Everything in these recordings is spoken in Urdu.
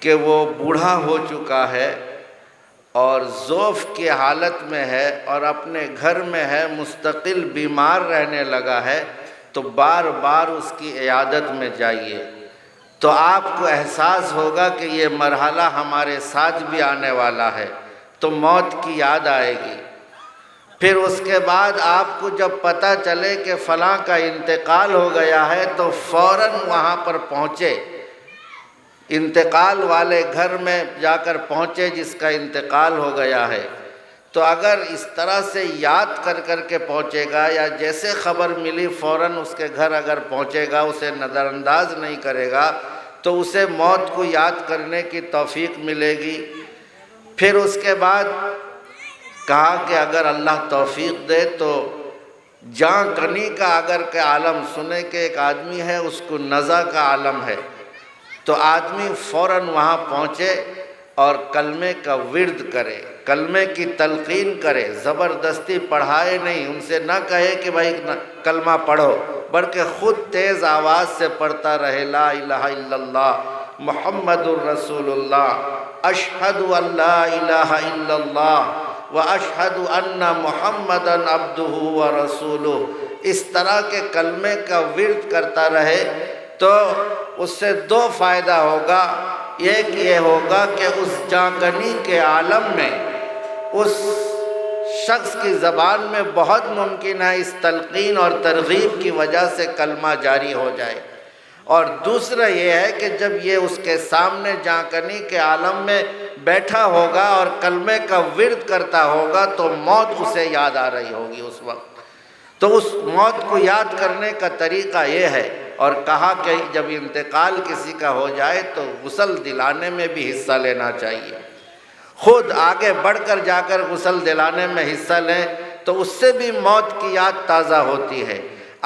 کہ وہ بوڑھا ہو چکا ہے اور ضعف کی حالت میں ہے اور اپنے گھر میں ہے، مستقل بیمار رہنے لگا ہے، تو بار بار اس کی عیادت میں جائیے، تو آپ کو احساس ہوگا کہ یہ مرحلہ ہمارے ساتھ بھی آنے والا ہے، تو موت کی یاد آئے گی۔ پھر اس کے بعد آپ کو جب پتہ چلے کہ فلاں کا انتقال ہو گیا ہے تو فوراً وہاں پر پہنچے، انتقال والے گھر میں جا کر پہنچے جس کا انتقال ہو گیا ہے۔ تو اگر اس طرح سے یاد کر کر کے پہنچے گا، یا جیسے خبر ملی فوراً اس کے گھر اگر پہنچے گا، اسے نظر انداز نہیں کرے گا، تو اسے موت کو یاد کرنے کی توفیق ملے گی۔ پھر اس کے بعد کہا کہ اگر اللہ توفیق دے تو جاں کنی کا اگر کہ عالم سنے کہ ایک آدمی ہے اس کو نزع کا عالم ہے، تو آدمی فوراً وہاں پہنچے اور کلمے کا ورد کرے، کلمے کی تلقین کرے، زبردستی پڑھائے نہیں، ان سے نہ کہے کہ بھائی کلمہ پڑھو، بلکہ خود تیز آواز سے پڑھتا رہے، لا الہ الا اللہ محمد الرسول اللہ، اشہد ان لا الہ الا اللہ واشہد ان محمدا عبدہ ورسولہ، اس طرح کے کلمے کا ورد کرتا رہے تو اس سے دو فائدہ ہوگا۔ ایک یہ ہوگا کہ اس جاگنی کے عالم میں اس شخص کی زبان میں بہت ممکن ہے اس تلقین اور ترغیب کی وجہ سے کلمہ جاری ہو جائے، اور دوسرا یہ ہے کہ جب یہ اس کے سامنے جاگنی کے عالم میں بیٹھا ہوگا اور کلمے کا ورد کرتا ہوگا تو موت اسے یاد آ رہی ہوگی اس وقت، تو اس موت کو یاد کرنے کا طریقہ یہ ہے۔ اور کہا کہ جب انتقال کسی کا ہو جائے تو غسل دلانے میں بھی حصہ لینا چاہیے، خود آگے بڑھ کر جا کر غسل دلانے میں حصہ لیں تو اس سے بھی موت کی یاد تازہ ہوتی ہے۔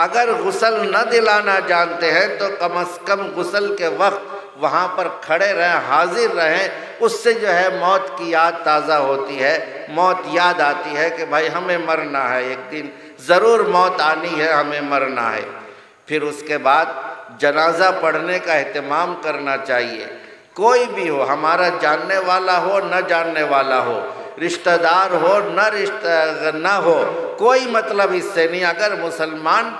اگر غسل نہ دلانا جانتے ہیں تو کم از کم غسل کے وقت وہاں پر کھڑے رہیں، حاضر رہیں، اس سے جو ہے موت کی یاد تازہ ہوتی ہے، موت یاد آتی ہے کہ بھائی ہمیں مرنا ہے، ایک دن ضرور موت آنی ہے، ہمیں مرنا ہے۔ پھر اس کے بعد جنازہ پڑھنے کا اہتمام کرنا چاہیے، کوئی بھی ہو، ہمارا جاننے والا ہو نہ جاننے والا ہو، رشتہ دار ہو نہ ہو، کوئی مطلب اس سے نہیں۔ اگر مسلمان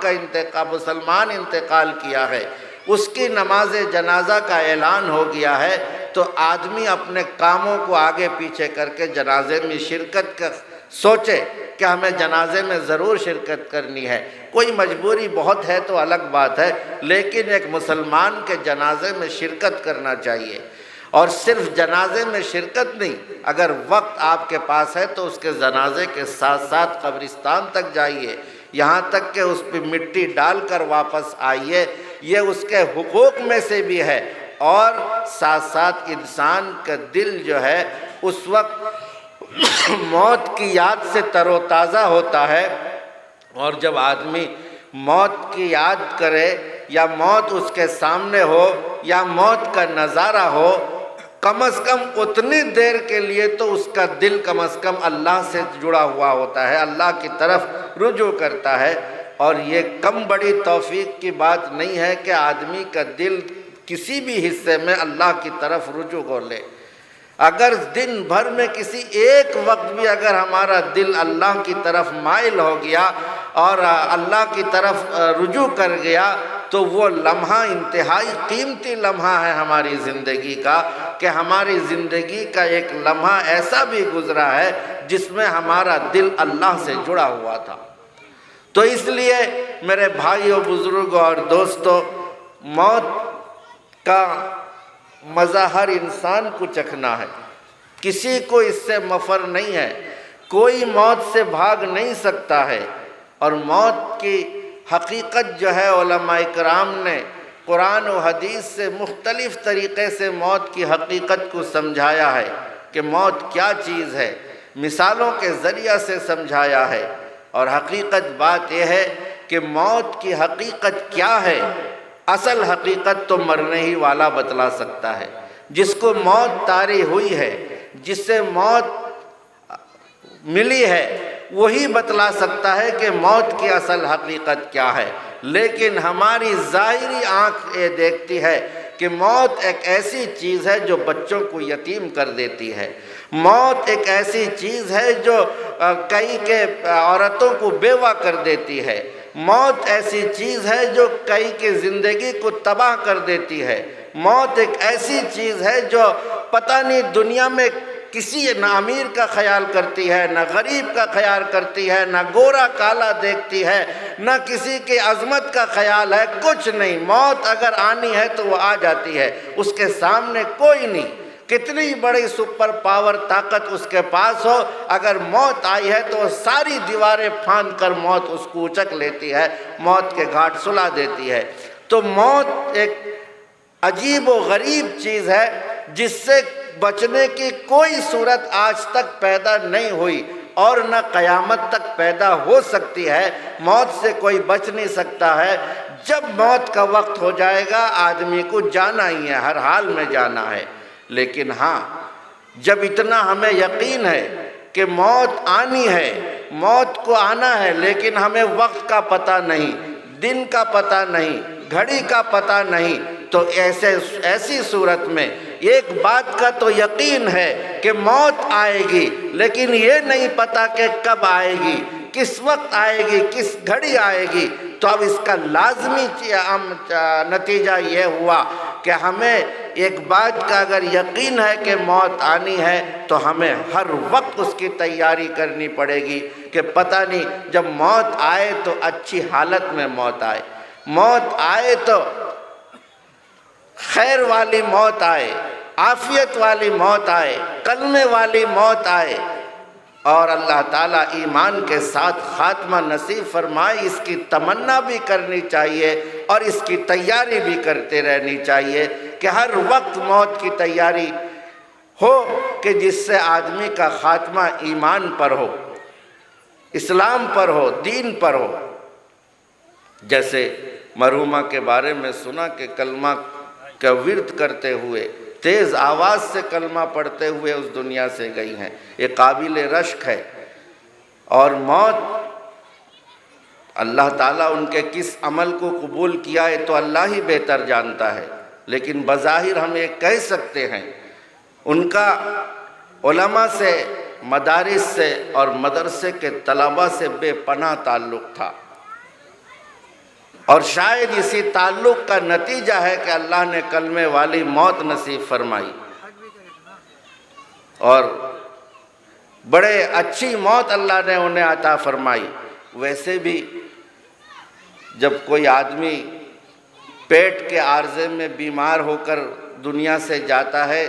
انتقال کیا ہے، اس کی نماز جنازہ کا اعلان ہو گیا ہے، تو آدمی اپنے کاموں کو آگے پیچھے کر کے جنازے میں شرکت کا سوچے کہ ہمیں جنازے میں ضرور شرکت کرنی ہے۔ کوئی مجبوری بہت ہے تو الگ بات ہے، لیکن ایک مسلمان کے جنازے میں شرکت کرنا چاہیے، اور صرف جنازے میں شرکت نہیں، اگر وقت آپ کے پاس ہے تو اس کے جنازے کے ساتھ ساتھ قبرستان تک جائیے، یہاں تک کہ اس پہ مٹی ڈال کر واپس آئیے، یہ اس کے حقوق میں سے بھی ہے، اور ساتھ ساتھ انسان کا دل جو ہے اس وقت موت کی یاد سے تر و تازہ ہوتا ہے، اور جب آدمی موت کی یاد کرے یا موت اس کے سامنے ہو یا موت کا نظارہ ہو، کم از کم اتنی دیر کے لیے تو اس کا دل کم از کم اللہ سے جڑا ہوا ہوتا ہے، اللہ کی طرف رجوع کرتا ہے۔ اور یہ کم بڑی توفیق کی بات نہیں ہے کہ آدمی کا دل کسی بھی حصے میں اللہ کی طرف رجوع کر لے۔ اگر دن بھر میں کسی ایک وقت بھی اگر ہمارا دل اللہ کی طرف مائل ہو گیا اور اللہ کی طرف رجوع کر گیا تو وہ لمحہ انتہائی قیمتی لمحہ ہے ہماری زندگی کا، کہ ہماری زندگی کا ایک لمحہ ایسا بھی گزرا ہے جس میں ہمارا دل اللہ سے جڑا ہوا تھا۔ تو اس لیے میرے بھائیوں، بزرگوں اور دوستوں، موت کا مزہ ہر انسان کو چکھنا ہے، کسی کو اس سے مفر نہیں ہے، کوئی موت سے بھاگ نہیں سکتا ہے۔ اور موت کی حقیقت جو ہے علماء کرام نے قرآن و حدیث سے مختلف طریقے سے موت کی حقیقت کو سمجھایا ہے کہ موت کیا چیز ہے، مثالوں کے ذریعہ سے سمجھایا ہے۔ اور حقیقت بات یہ ہے کہ موت کی حقیقت کیا ہے، اصل حقیقت تو مرنے ہی والا بتلا سکتا ہے۔ جس کو موت طاری ہوئی ہے، جس سے موت ملی ہے، وہی بتلا سکتا ہے کہ موت کی اصل حقیقت کیا ہے۔ لیکن ہماری ظاہری آنکھ یہ دیکھتی ہے کہ موت ایک ایسی چیز ہے جو بچوں کو یتیم کر دیتی ہے، موت ایک ایسی چیز ہے جو کئی کے عورتوں کو بیوہ کر دیتی ہے، موت ایسی چیز ہے جو کئی کی زندگی کو تباہ کر دیتی ہے، موت ایک ایسی چیز ہے جو پتہ نہیں دنیا میں کسی نہ امیر کا خیال کرتی ہے، نہ غریب کا خیال کرتی ہے، نہ گورا کالا دیکھتی ہے، نہ کسی کی عظمت کا خیال ہے، کچھ نہیں۔ موت اگر آنی ہے تو وہ آ جاتی ہے، اس کے سامنے کوئی نہیں، کتنی بڑی سپر پاور طاقت اس کے پاس ہو، اگر موت آئی ہے تو وہ ساری دیواریں پھاند کر موت اس کو اچک لیتی ہے، موت کے گھاٹ سلا دیتی ہے۔ تو موت ایک عجیب و غریب چیز ہے جس سے بچنے کی کوئی صورت آج تک پیدا نہیں ہوئی اور نہ قیامت تک پیدا ہو سکتی ہے۔ موت سے کوئی بچ نہیں سکتا ہے۔ جب موت کا وقت ہو جائے گا آدمی کو جانا ہی ہے، ہر حال میں جانا ہے۔ لیکن ہاں، جب اتنا ہمیں یقین ہے کہ موت آنی ہے، موت کو آنا ہے، لیکن ہمیں وقت کا پتہ نہیں، دن کا پتہ نہیں، گھڑی کا پتہ نہیں، تو ایسی صورت میں ایک بات کا تو یقین ہے کہ موت آئے گی، لیکن یہ نہیں پتہ کہ کب آئے گی، کس وقت آئے گی، کس گھڑی آئے گی۔ تو اب اس کا لازمی نتیجہ یہ ہوا کہ ہمیں ایک بات کا اگر یقین ہے کہ موت آنی ہے تو ہمیں ہر وقت اس کی تیاری کرنی پڑے گی کہ پتہ نہیں جب موت آئے تو اچھی حالت میں موت آئے، موت آئے تو خیر والی موت آئے، عافیت والی موت آئے، کلمے والی موت آئے، اور اللہ تعالیٰ ایمان کے ساتھ خاتمہ نصیب فرمائے۔ اس کی تمنا بھی کرنی چاہیے اور اس کی تیاری بھی کرتے رہنی چاہیے کہ ہر وقت موت کی تیاری ہو کہ جس سے آدمی کا خاتمہ ایمان پر ہو، اسلام پر ہو، دین پر ہو۔ جیسے مرحومہ کے بارے میں سنا کہ کلمہ کا ورد کرتے ہوئے، تیز آواز سے کلمہ پڑھتے ہوئے اس دنیا سے گئی ہیں، یہ قابل رشک ہے۔ اور موت، اللہ تعالیٰ ان کے کس عمل کو قبول کیا ہے تو اللہ ہی بہتر جانتا ہے، لیکن بظاہر ہم یہ کہہ سکتے ہیں ان کا علماء سے، مدارس سے اور مدرسے کے طلباء سے بے پناہ تعلق تھا، اور شاید اسی تعلق کا نتیجہ ہے کہ اللہ نے کلمے والی موت نصیب فرمائی، اور بڑے اچھی موت اللہ نے انہیں عطا فرمائی۔ ویسے بھی جب کوئی آدمی پیٹ کے عارضے میں بیمار ہو کر دنیا سے جاتا ہے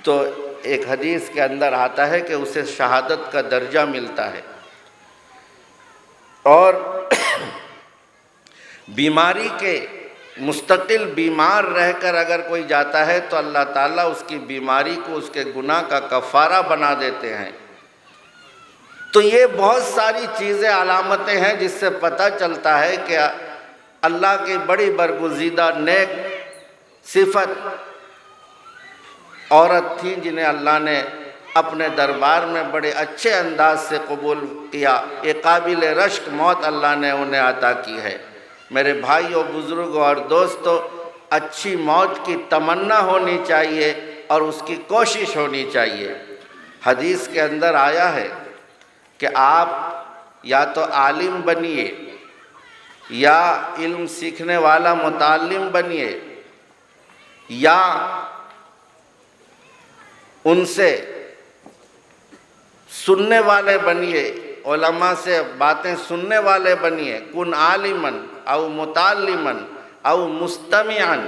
تو ایک حدیث کے اندر آتا ہے کہ اسے شہادت کا درجہ ملتا ہے، اور بیماری کے مستقل بیمار رہ کر اگر کوئی جاتا ہے تو اللہ تعالیٰ اس کی بیماری کو اس کے گناہ کا کفارہ بنا دیتے ہیں۔ تو یہ بہت ساری چیزیں، علامتیں ہیں جس سے پتہ چلتا ہے کہ اللہ کی بڑی برگزیدہ نیک صفت عورت تھیں جنہیں اللہ نے اپنے دربار میں بڑے اچھے انداز سے قبول کیا۔ یہ قابل رشک موت اللہ نے انہیں عطا کی ہے۔ میرے بھائیوں، بزرگوں اور دوستوں، اچھی موت کی تمنا ہونی چاہیے اور اس کی کوشش ہونی چاہیے۔ حدیث کے اندر آیا ہے کہ آپ یا تو عالم بنیے یا علم سیکھنے والا متعلم بنیے یا ان سے سننے والے بنیے، علماء سے باتیں سننے والے بنیے۔ کن عالمن او متعلمن او مستمعن،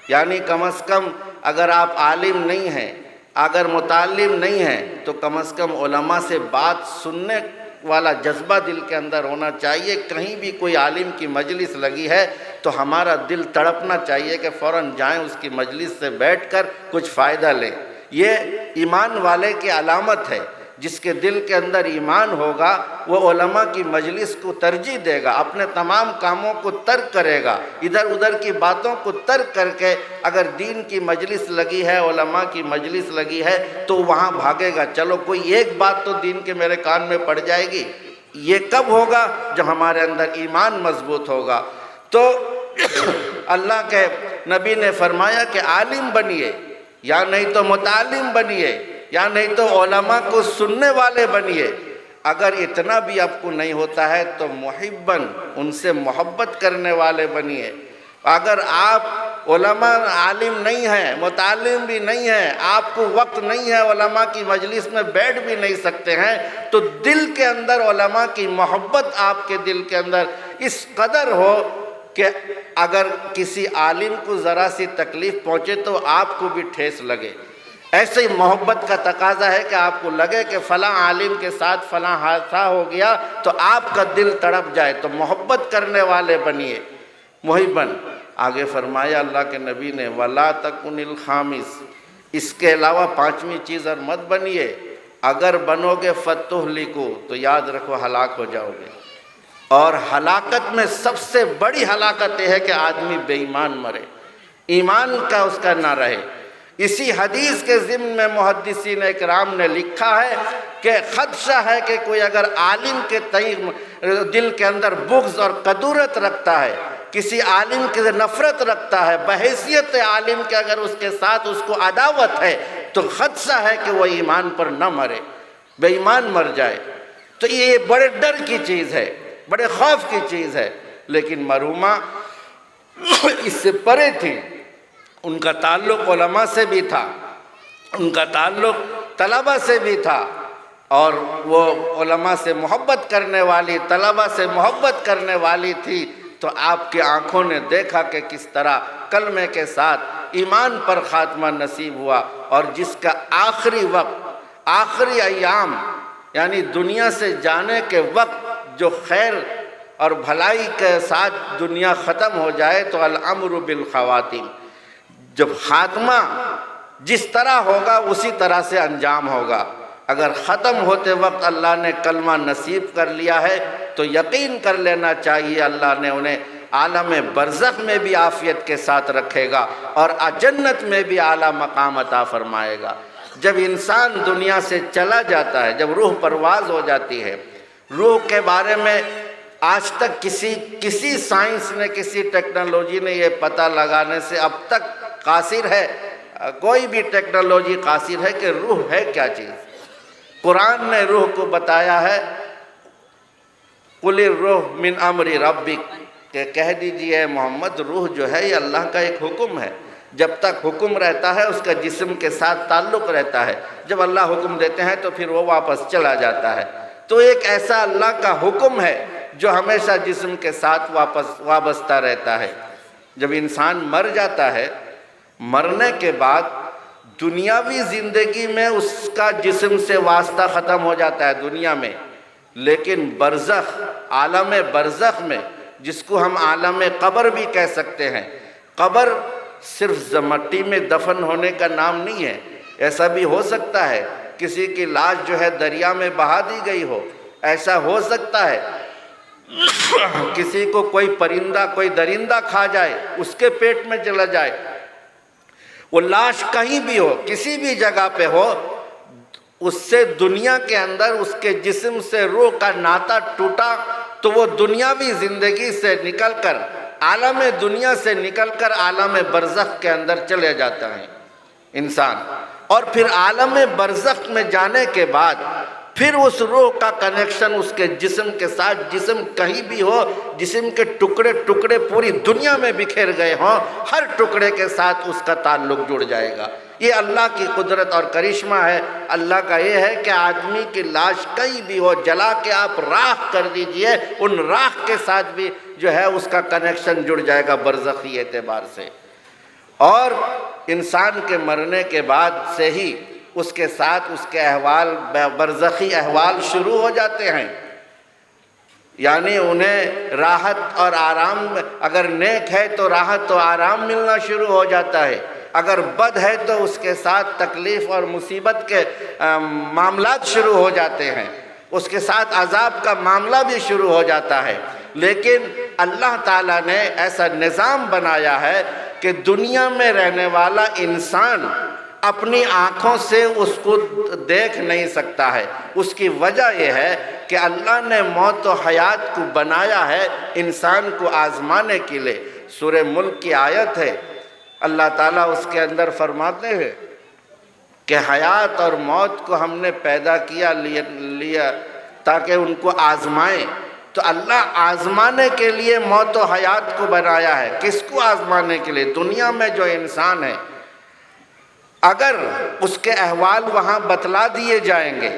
یعنی کم از کم اگر آپ عالم نہیں ہیں، اگر متعلم نہیں ہیں تو کم از کم علماء سے بات سننے والا جذبہ دل کے اندر ہونا چاہیے۔ کہیں بھی کوئی عالم کی مجلس لگی ہے تو ہمارا دل تڑپنا چاہیے کہ فوراً جائیں اس کی مجلس سے بیٹھ کر کچھ فائدہ لیں۔ یہ ایمان والے کی علامت ہے۔ جس کے دل کے اندر ایمان ہوگا وہ علماء کی مجلس کو ترجیح دے گا، اپنے تمام کاموں کو ترک کرے گا، ادھر ادھر کی باتوں کو ترک کر کے اگر دین کی مجلس لگی ہے، علماء کی مجلس لگی ہے تو وہاں بھاگے گا۔ چلو کوئی ایک بات تو دین کے میرے کان میں پڑ جائے گی۔ یہ کب ہوگا؟ جب ہمارے اندر ایمان مضبوط ہوگا۔ تو اللہ کے نبی نے فرمایا کہ عالم بنیے، یا نہیں تو متعلم بنیے، یا نہیں تو علماء کو سننے والے بنیے۔ اگر اتنا بھی آپ کو نہیں ہوتا ہے تو محباً ان سے محبت کرنے والے بنیے۔ اگر آپ علماء عالم نہیں ہیں، متعلم بھی نہیں ہیں، آپ کو وقت نہیں ہے، علماء کی مجلس میں بیٹھ بھی نہیں سکتے ہیں، تو دل کے اندر علماء کی محبت آپ کے دل کے اندر اس قدر ہو کہ اگر کسی عالم کو ذرا سی تکلیف پہنچے تو آپ کو بھی ٹھیس لگے۔ ایسے ہی محبت کا تقاضا ہے کہ آپ کو لگے کہ فلاں عالم کے ساتھ فلاں حادثہ ہو گیا تو آپ کا دل تڑپ جائے، تو محبت کرنے والے بنیے محباً۔ آگے فرمایا اللہ کے نبی نے وَلَا تَكُنِ الْخَامِسِ، اس کے علاوہ پانچویں چیز اور مت بنیے، اگر بنو گے فَتُهْلِكُ تو یاد رکھو ہلاک ہو جاؤ گے۔ اور ہلاکت میں سب سے بڑی ہلاکت یہ ہے کہ آدمی بے ایمان مرے، ایمان کا اس کا نہ رہے۔ اسی حدیث کے ضمن میں محدثین اکرام نے لکھا ہے کہ خدشہ ہے کہ کوئی اگر عالم کے تئیں دل کے اندر بغض اور کدورت رکھتا ہے، کسی عالم کی نفرت رکھتا ہے، بحیثیت عالم کے اگر اس کے ساتھ اس کو عداوت ہے، تو خدشہ ہے کہ وہ ایمان پر نہ مرے، بے ایمان مر جائے۔ تو یہ بڑے ڈر کی چیز ہے، بڑے خوف کی چیز ہے۔ لیکن مرحومہ اس سے پرے تھی، ان کا تعلق علماء سے بھی تھا، ان کا تعلق طلبہ سے بھی تھا، اور وہ علماء سے محبت کرنے والی، طلبہ سے محبت کرنے والی تھی۔ تو آپ کی آنکھوں نے دیکھا کہ کس طرح کلمے کے ساتھ ایمان پر خاتمہ نصیب ہوا، اور جس کا آخری وقت، آخری ایام، یعنی دنیا سے جانے کے وقت جو خیر اور بھلائی کے ساتھ دنیا ختم ہو جائے تو الامر بالخواتیم، جب خاتمہ جس طرح ہوگا اسی طرح سے انجام ہوگا۔ اگر ختم ہوتے وقت اللہ نے کلمہ نصیب کر لیا ہے تو یقین کر لینا چاہیے اللہ نے انہیں عالم برزخ میں بھی عافیت کے ساتھ رکھے گا اور جنت میں بھی اعلیٰ مقام عطا فرمائے گا۔ جب انسان دنیا سے چلا جاتا ہے، جب روح پرواز ہو جاتی ہے، روح کے بارے میں آج تک کسی سائنس نے، کسی ٹیکنالوجی نے یہ پتہ لگانے سے اب تک قاصر ہے، کوئی بھی ٹیکنالوجی قاصر ہے کہ روح ہے کیا چیز۔ قرآن نے روح کو بتایا ہے قُلِ الرُّوحُ مِنْ أَمْرِ رَبِّكَ، کہ کہہ دیجئے محمد روح جو ہے یہ اللہ کا ایک حکم ہے۔ جب تک حکم رہتا ہے اس کا جسم کے ساتھ تعلق رہتا ہے، جب اللہ حکم دیتے ہیں تو پھر وہ واپس چلا جاتا ہے۔ تو ایک ایسا اللہ کا حکم ہے جو ہمیشہ جسم کے ساتھ وابستہ رہتا ہے۔ جب انسان مر جاتا ہے، مرنے کے بعد دنیاوی زندگی میں اس کا جسم سے واسطہ ختم ہو جاتا ہے دنیا میں، لیکن برزخ، عالم برزخ میں، جس کو ہم عالم قبر بھی کہہ سکتے ہیں، قبر صرف مٹی میں دفن ہونے کا نام نہیں ہے۔ ایسا بھی ہو سکتا ہے کسی کی لاش جو ہے دریا میں بہا دی گئی ہو، ایسا ہو سکتا ہے کسی کو کوئی پرندہ، کوئی درندہ کھا جائے، اس کے پیٹ میں چلا جائے۔ وہ لاش کہیں بھی ہو، کسی بھی جگہ پہ ہو، اس سے دنیا کے اندر اس کے جسم سے روح کا ناطہ ٹوٹا تو وہ دنیاوی زندگی سے نکل کر، عالم دنیا سے نکل کر عالم برزخ کے اندر چلے جاتا ہے انسان۔ اور پھر عالم برزخ میں جانے کے بعد پھر اس روح کا کنیکشن اس کے جسم کے ساتھ، جسم کہیں بھی ہو، جسم کے ٹکڑے ٹکڑے پوری دنیا میں بکھیر گئے ہوں، ہر ٹکڑے کے ساتھ اس کا تعلق جڑ جائے گا۔ یہ اللہ کی قدرت اور کرشمہ ہے۔ اللہ کا یہ ہے کہ آدمی کی لاش کہیں بھی ہو، جلا کے آپ راکھ کر دیجئے، ان راکھ کے ساتھ بھی جو ہے اس کا کنیکشن جڑ جائے گا برزخی اعتبار سے۔ اور انسان کے مرنے کے بعد سے ہی اس کے ساتھ اس کے احوال، برزخی احوال شروع ہو جاتے ہیں، یعنی انہیں راحت اور آرام، اگر نیک ہے تو راحت و آرام ملنا شروع ہو جاتا ہے، اگر بد ہے تو اس کے ساتھ تکلیف اور مصیبت کے معاملات شروع ہو جاتے ہیں، اس کے ساتھ عذاب کا معاملہ بھی شروع ہو جاتا ہے۔ لیکن اللہ تعالیٰ نے ایسا نظام بنایا ہے کہ دنیا میں رہنے والا انسان اپنی آنکھوں سے اس کو دیکھ نہیں سکتا ہے۔ اس کی وجہ یہ ہے کہ اللہ نے موت و حیات کو بنایا ہے انسان کو آزمانے کے لیے۔ سورہ ملک کی آیت ہے اللہ تعالیٰ اس کے اندر فرماتے ہیں کہ حیات اور موت کو ہم نے پیدا لیا تاکہ ان کو آزمائیں. تو اللہ آزمانے کے لیے موت و حیات کو بنایا ہے. کس کو آزمانے کے لیے؟ دنیا میں جو انسان ہے اگر اس کے احوال وہاں بتلا دیے جائیں گے،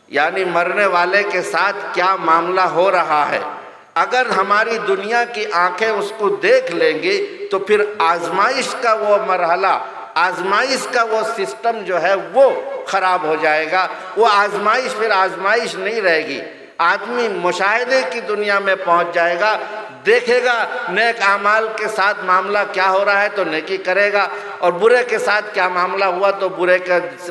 یعنی مرنے والے کے ساتھ کیا معاملہ ہو رہا ہے، اگر ہماری دنیا کی آنکھیں اس کو دیکھ لیں گی تو پھر آزمائش کا وہ مرحلہ، آزمائش کا وہ سسٹم جو ہے وہ خراب ہو جائے گا. وہ آزمائش پھر آزمائش نہیں رہے گی. آدمی مشاہدے کی دنیا میں پہنچ جائے گا، دیکھے گا نیک اعمال کے ساتھ معاملہ کیا ہو رہا ہے تو نیکی کرے گا، اور برے کے ساتھ کیا معاملہ ہوا تو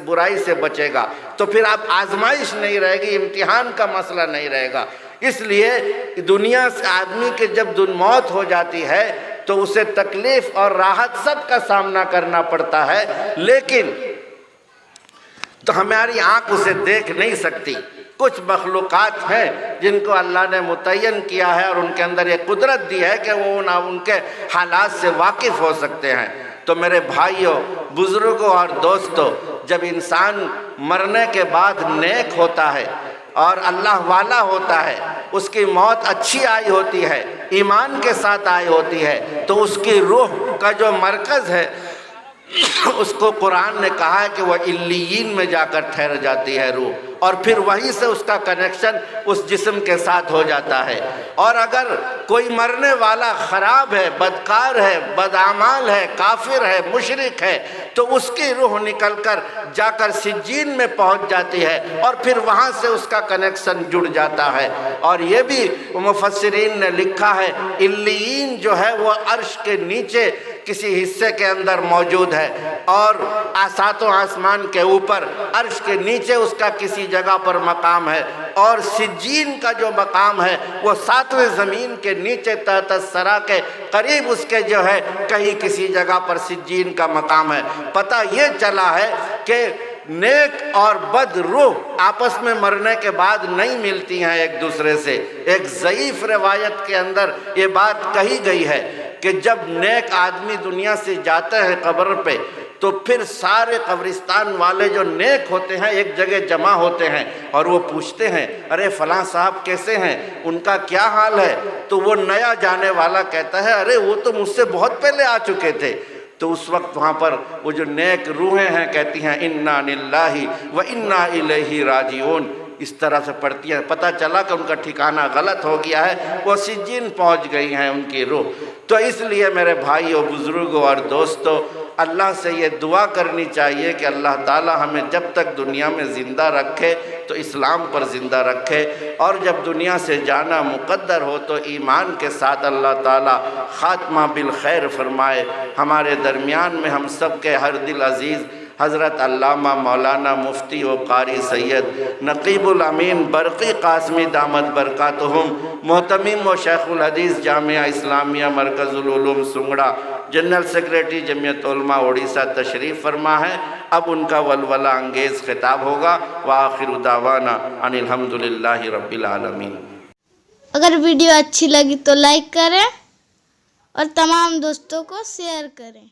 برائی سے بچے گا. تو پھر اب آزمائش نہیں رہے گی، امتحان کا مسئلہ نہیں رہے گا. اس لیے دنیا سے آدمی کے جب موت ہو جاتی ہے تو اسے تکلیف اور راحت سب کا سامنا کرنا پڑتا ہے، لیکن تو ہماری آنکھ اسے دیکھ نہیں سکتی. کچھ مخلوقات ہیں جن کو اللہ نے متعین کیا ہے اور ان کے اندر یہ قدرت دی ہے کہ وہ ان کے حالات سے واقف ہو سکتے ہیں. تو میرے بھائیوں، بزرگوں اور دوستوں، جب انسان مرنے کے بعد نیک ہوتا ہے اور اللہ والا ہوتا ہے، اس کی موت اچھی آئی ہوتی ہے، ایمان کے ساتھ آئی ہوتی ہے، تو اس کی روح کا جو مرکز ہے اس کو قرآن نے کہا ہے کہ وہ علیین میں جا کر ٹھہر جاتی ہے روح، اور پھر وہیں سے اس کا کنیکشن اس جسم کے ساتھ ہو جاتا ہے. اور اگر کوئی مرنے والا خراب ہے، بدکار ہے، بدعمال ہے، کافر ہے، مشرک ہے، تو اس کی روح نکل کر جا کر سجین میں پہنچ جاتی ہے اور پھر وہاں سے اس کا کنیکشن جڑ جاتا ہے. اور یہ بھی مفسرین نے لکھا ہے علیین جو ہے وہ عرش کے نیچے کسی حصے کے اندر موجود ہے، اور ساتوں آسمان کے اوپر عرش کے نیچے اس کا کسی جگہ پر مقام ہے، اور سجین کا جو مقام ہے وہ 7ویں زمین کے نیچے تحت الثری کے قریب اس کے جو ہے کہیں کسی جگہ پر سجین کا مقام ہے. پتہ یہ چلا ہے کہ نیک اور بد روح آپس میں مرنے کے بعد نہیں ملتی ہیں ایک دوسرے سے. ایک ضعیف روایت کے اندر یہ بات کہی گئی ہے کہ جب نیک آدمی دنیا سے جاتے ہیں قبر پہ تو پھر سارے قبرستان والے جو نیک ہوتے ہیں ایک جگہ جمع ہوتے ہیں اور وہ پوچھتے ہیں ارے فلاں صاحب کیسے ہیں، ان کا کیا حال ہے؟ تو وہ نیا جانے والا کہتا ہے ارے وہ تو مجھ سے بہت پہلے آ چکے تھے. تو اس وقت وہاں پر وہ جو نیک روحیں ہیں کہتی ہیں انا للہ و انا الیہ راجعون، اس طرح سے پڑھتی ہیں. پتہ چلا کہ ان کا ٹھکانہ غلط ہو گیا ہے، وہ سجین پہنچ گئی ہیں ان کی روح. تو اس لیے میرے بھائیوں، بزرگوں اور دوستوں، اللہ سے یہ دعا کرنی چاہیے کہ اللہ تعالی ہمیں جب تک دنیا میں زندہ رکھے تو اسلام پر زندہ رکھے، اور جب دنیا سے جانا مقدر ہو تو ایمان کے ساتھ اللہ تعالی خاتمہ بالخیر فرمائے. ہمارے درمیان میں ہم سب کے ہر دل عزیز حضرت علامہ مولانا مفتی و قاری سید نقیب الامین برقی قاسمی دامت برکاتہم، محتمم و شیخ الحدیث جامعہ اسلامیہ مرکز العلوم سنگڑا، جنرل سیکریٹری جمعیت علماء اڑیسہ تشریف فرما ہے. اب ان کا ولولہ انگیز خطاب ہوگا. وآخر دعوانا ان الحمدللہ رب العالمین. اگر ویڈیو اچھی لگی تو لائک کریں اور تمام دوستوں کو شیئر کریں.